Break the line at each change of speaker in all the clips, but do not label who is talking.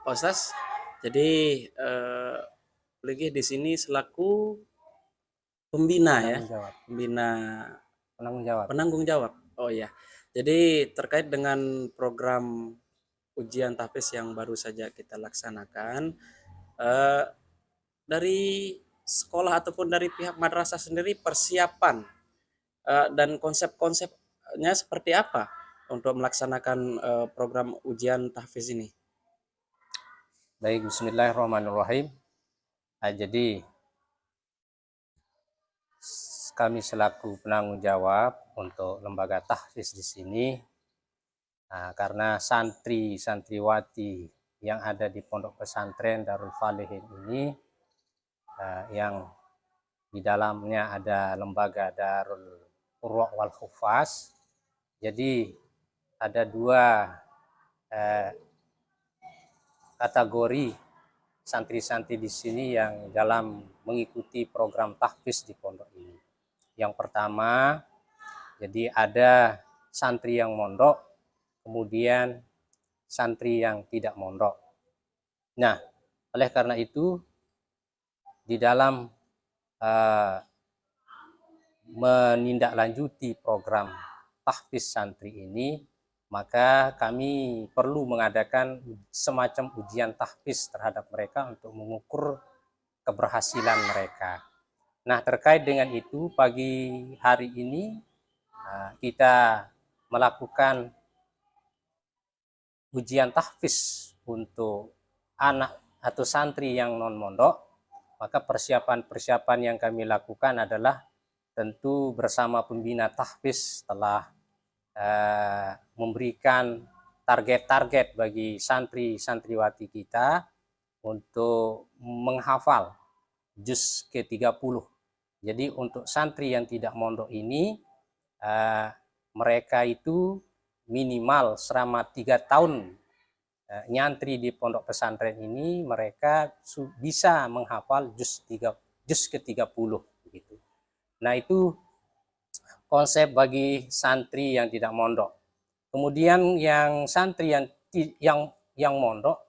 Pak Ustaz, jadi Pligih di sini selaku pembina ya,
Penanggung jawab.
pembina
Penanggung jawab.
penanggung jawab. Oh ya, jadi terkait dengan program ujian tahfiz yang baru saja kita laksanakan, eh, dari sekolah ataupun dari pihak madrasah sendiri persiapan dan konsep-konsepnya seperti apa untuk melaksanakan program ujian tahfiz ini?
Baik, bismillahirrahmanirrahim. Jadi kami selaku penanggung jawab untuk lembaga tahfiz di sini, karena santri-santriwati yang ada di pondok pesantren Darul Falihin ini, yang di dalamnya ada lembaga Darul Qurra wal Hufaz, jadi ada dua kategori santri-santri di sini yang dalam mengikuti program tahfiz di pondok ini. Yang pertama, jadi ada santri yang mondok, kemudian santri yang tidak mondok. Nah, oleh karena itu, di dalam menindaklanjuti program tahfiz santri ini, maka kami perlu mengadakan semacam ujian tahfiz terhadap mereka untuk mengukur keberhasilan mereka. Nah, terkait dengan itu, pagi hari ini kita melakukan ujian tahfiz untuk anak atau santri yang non-mondok. Maka persiapan-persiapan yang kami lakukan adalah tentu bersama pembina tahfiz telah memberikan target-target bagi santri-santriwati kita untuk menghafal juz ke-30. Jadi untuk santri yang tidak mondok ini, mereka itu minimal selama 3 tahun nyantri di pondok pesantren ini, mereka bisa menghafal juz ke-30 gitu. Nah, itu konsep bagi santri yang tidak mondok. Kemudian yang santri yang mondok,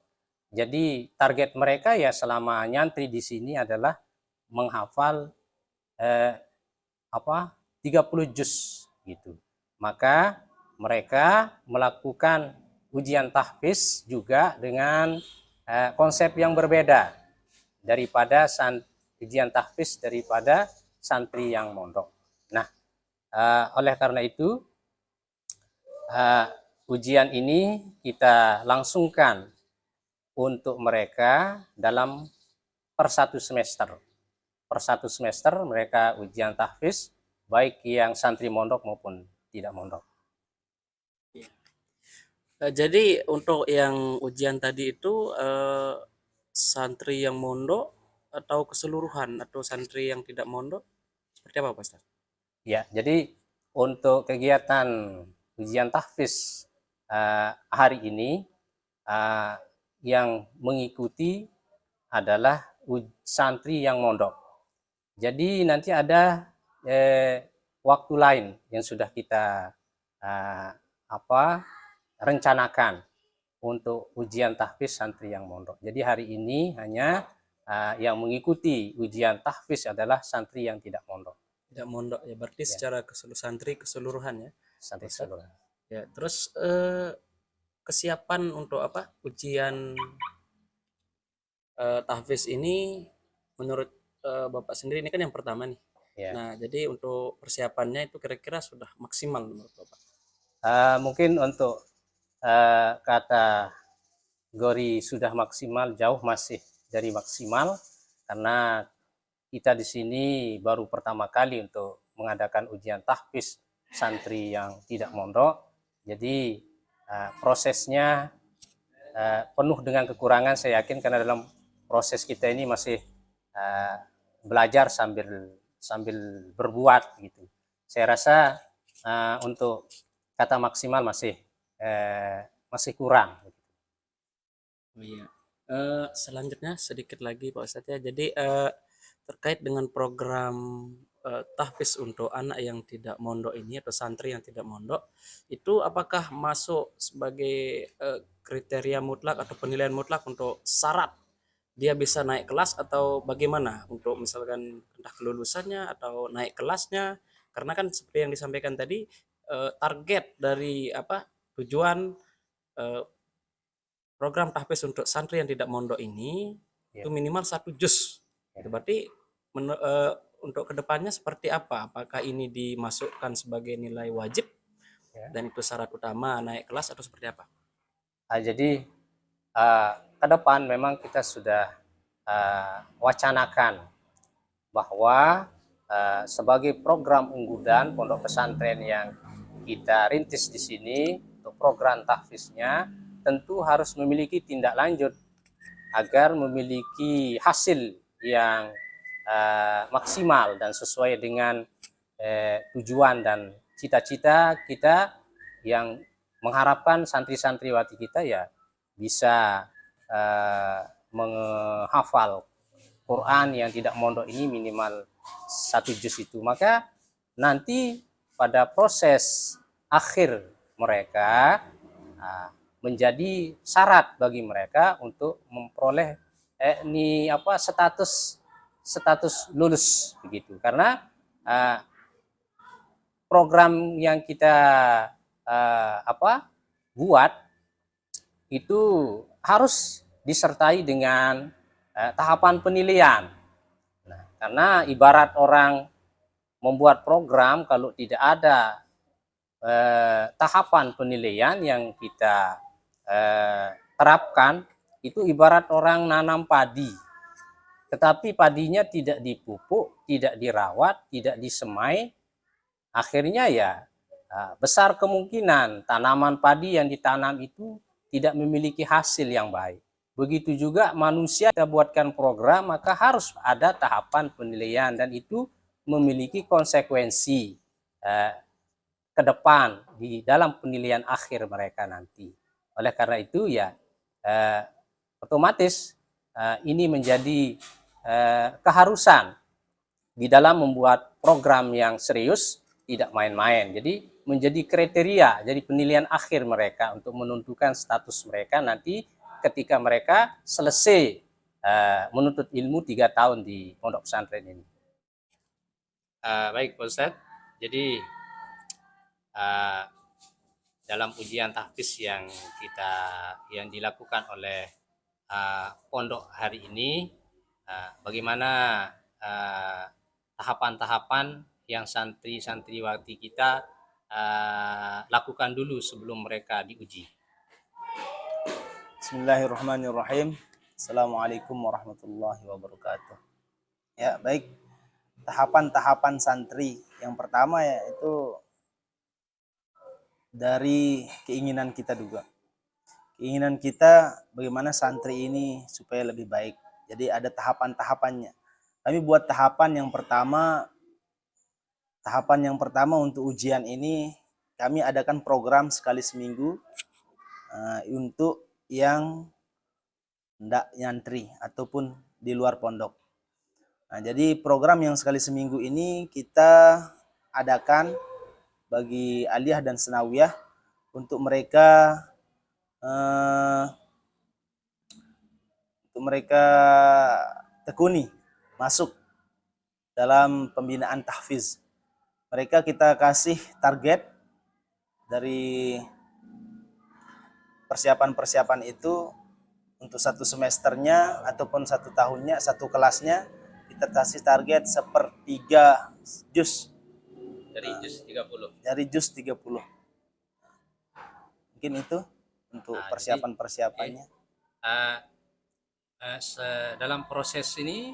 jadi target mereka ya selama nyantri di sini adalah menghafal 30 juz gitu. Maka mereka melakukan ujian tahfiz juga dengan konsep yang berbeda daripada ujian tahfiz daripada santri yang mondok. Nah, oleh karena itu ujian ini kita langsungkan untuk mereka dalam per satu semester. Per satu semester mereka ujian tahfiz, baik yang santri mondok maupun tidak mondok.
Jadi untuk yang ujian tadi itu santri yang mondok atau keseluruhan atau santri yang tidak mondok seperti apa, Pak Ustaz?
Ya, jadi untuk kegiatan ujian tahfiz hari ini yang mengikuti adalah santri yang mondok. Jadi nanti ada waktu lain yang sudah kita rencanakan untuk ujian tahfiz santri yang mondok. Jadi hari ini hanya yang mengikuti ujian tahfiz adalah santri yang tidak mondok.
Tidak mondok ya, berarti
Ya.
secara santri keseluruhan ya.
Santri keseluruhan.
Ya, terus kesiapan untuk apa? Ujian tahfiz ini menurut Bapak sendiri ini kan yang pertama nih.
Ya.
Nah, jadi untuk persiapannya itu kira-kira sudah maksimal menurut Bapak?
Mungkin untuk kategori sudah maksimal, jauh masih dari maksimal, karena kita di sini baru pertama kali untuk mengadakan ujian tahfiz santri yang tidak mondok. Jadi prosesnya penuh dengan kekurangan, saya yakin, karena dalam proses kita ini masih belajar sambil berbuat gitu. Saya rasa untuk kata maksimal masih kurang.
Oh iya. Selanjutnya sedikit lagi Pak Ustadz ya. Jadi terkait dengan program tahfiz untuk anak yang tidak mondok ini atau santri yang tidak mondok, itu apakah masuk sebagai kriteria mutlak atau penilaian mutlak untuk syarat dia bisa naik kelas atau bagaimana untuk misalkan entah kelulusannya atau naik kelasnya, karena kan seperti yang disampaikan tadi, target dari apa tujuan eh, program tahfiz untuk santri yang tidak mondok ini itu
Ya,
minimal 1 juz.
ya,
Itu berarti untuk kedepannya seperti apa? Apakah ini dimasukkan sebagai nilai wajib
ya.
dan itu syarat utama naik kelas atau seperti apa?
Jadi ke depan memang kita sudah wacanakan bahwa sebagai program unggulan pondok pesantren yang kita rintis di sini untuk program tahfiznya tentu harus memiliki tindak lanjut agar memiliki hasil yang maksimal dan sesuai dengan tujuan dan cita-cita kita yang mengharapkan santri-santriwati kita ya bisa menghafal Quran yang tidak mondok ini minimal 1 juz itu. Maka nanti pada proses akhir mereka menjadi syarat bagi mereka untuk memperoleh status lulus begitu. Karena program yang kita buat itu harus disertai dengan tahapan penilaian. Nah, karena ibarat orang membuat program kalau tidak ada tahapan penilaian yang kita terapkan, itu ibarat orang nanam padi, tetapi padinya tidak dipupuk, tidak dirawat, tidak disemai, akhirnya ya besar kemungkinan tanaman padi yang ditanam itu tidak memiliki hasil yang baik. Begitu juga manusia, kita buatkan program maka harus ada tahapan penilaian dan itu memiliki konsekuensi ke depan di dalam penilaian akhir mereka nanti. Oleh karena itu ya otomatis ini menjadi keharusan di dalam membuat program yang serius, tidak main-main. Jadi menjadi kriteria, jadi penilaian akhir mereka untuk menentukan status mereka nanti ketika mereka selesai menuntut ilmu 3 tahun di pondok pesantren ini. Baik Pak Ustadz, jadi dalam ujian tahfiz yang dilakukan oleh pondok hari ini, bagaimana tahapan-tahapan yang santri-santriwati kita lakukan dulu sebelum mereka diuji.
Bismillahirrahmanirrahim. Assalamualaikum warahmatullahi wabarakatuh. Ya, baik. Tahapan-tahapan santri. Yang pertama yaitu dari keinginan kita juga. Keinginan kita bagaimana santri ini supaya lebih baik. Jadi ada tahapan-tahapannya. Kami buat tahapan yang pertama untuk ujian ini kami adakan program sekali seminggu untuk yang tidak nyantri ataupun di luar pondok. Nah, jadi program yang sekali seminggu ini kita adakan bagi aliyah dan senawiyah untuk mereka tekuni masuk dalam pembinaan tahfiz. Mereka kita kasih target dari persiapan-persiapan itu untuk 1 semesternya ataupun 1 tahunnya, 1 kelasnya kita kasih target 1/3 juz
Dari juz 30.
dari juz 30. Mungkin itu untuk persiapan-persiapannya.
Dalam proses ini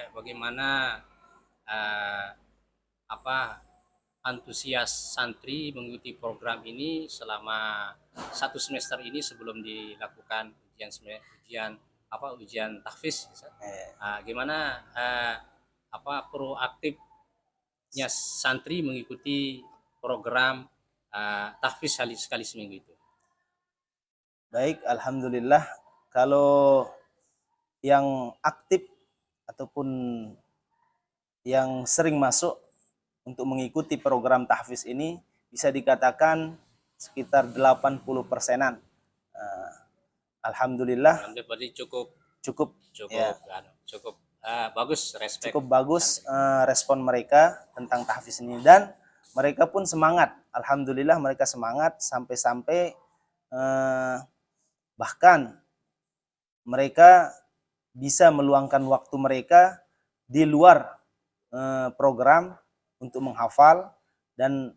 bagaimana antusias santri mengikuti program ini selama 1 semester ini sebelum dilakukan ujian tahfiz. Gimana proaktifnya santri mengikuti program tahfiz sekali seminggu itu?
Baik, alhamdulillah kalau yang aktif ataupun yang sering masuk untuk mengikuti program tahfiz ini bisa dikatakan sekitar 80%-an. Alhamdulillah
Alhamdulillah, berarti cukup
cukup
cukup
ya,
cukup bagus respect.
cukup bagus respon mereka tentang tahfiz ini, dan mereka pun semangat. Alhamdulillah mereka semangat sampai-sampai bahkan mereka bisa meluangkan waktu mereka di luar program untuk menghafal, dan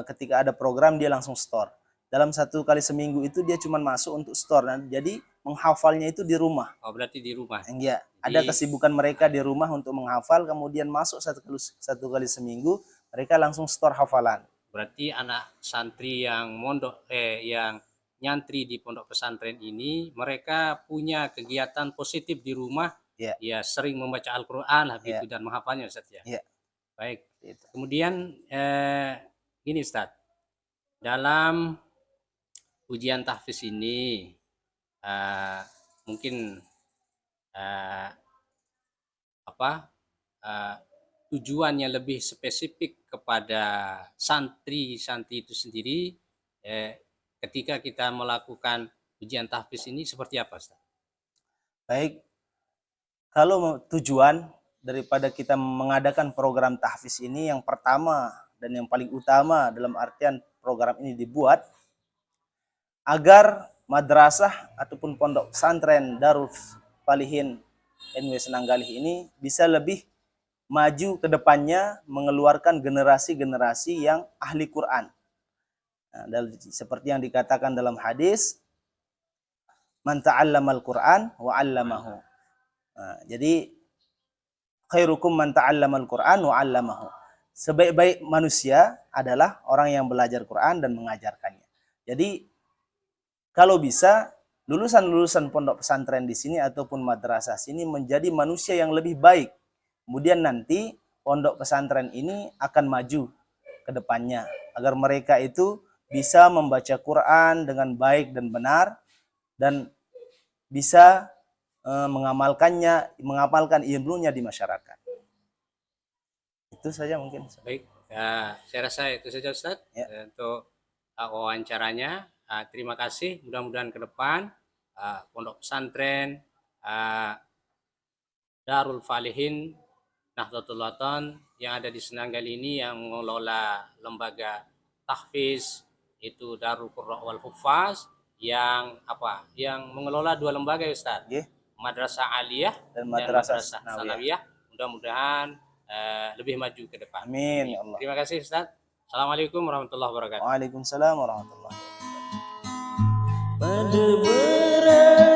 ketika ada program dia langsung store. Dalam 1 kali seminggu itu dia cuma masuk untuk store, dan jadi menghafalnya itu di rumah.
Oh, berarti di rumah.
Ya, ada kesibukan mereka di rumah untuk menghafal, kemudian masuk 1 kali seminggu mereka langsung store hafalan.
Berarti anak santri yang mondok yang nyantri di pondok pesantren ini, mereka punya kegiatan positif di rumah,
Ya,
ya sering membaca Al-Quran
Ya.
dan menghafalnya, Ustaz ya.
Ya.
Baik.
Gitu.
Kemudian gini Ustaz, dalam ujian tahfiz ini mungkin tujuannya lebih spesifik kepada santri-santri itu sendiri ketika kita melakukan ujian tahfiz ini seperti apa, Ustaz?
Baik, kalau tujuan daripada kita mengadakan program tahfiz ini, yang pertama dan yang paling utama dalam artian program ini dibuat agar madrasah ataupun pondok pesantren Darul Falihin NW Senanggalih ini bisa lebih maju ke depannya, mengeluarkan generasi-generasi yang ahli Quran. Nah, seperti yang dikatakan dalam hadis, man ta'allamal Quran wa 'allamahu. Nah, jadi khairukum man ta'allamal Quran wa 'allamahu. Sebaik-baik manusia adalah orang yang belajar Quran dan mengajarkannya. Jadi kalau bisa lulusan-lulusan pondok pesantren di sini ataupun madrasah sini menjadi manusia yang lebih baik. Kemudian nanti pondok pesantren ini akan maju ke depannya agar mereka itu bisa membaca Quran dengan baik dan benar, dan bisa mengamalkan ilmunya di masyarakat. Itu saja mungkin.
Baik, saya rasa itu saja Ustaz untuk wawancaranya. Terima kasih, mudah-mudahan ke depan pondok pesantren Darul Falihin Nahdlatul Wathon yang ada di Senanggal ini yang mengelola lembaga tahfiz itu Darul Qurra wal Huffaz, yang mengelola 2 lembaga ya Ustaz. Madrasah Aliyah
dan Madrasah
Sanawiyah. Mudah-mudahan lebih maju ke depan.
Amin ya Allah.
Terima kasih Ustaz. Assalamualaikum warahmatullahi wabarakatuh.
Waalaikumsalam warahmatullahi wabarakatuh.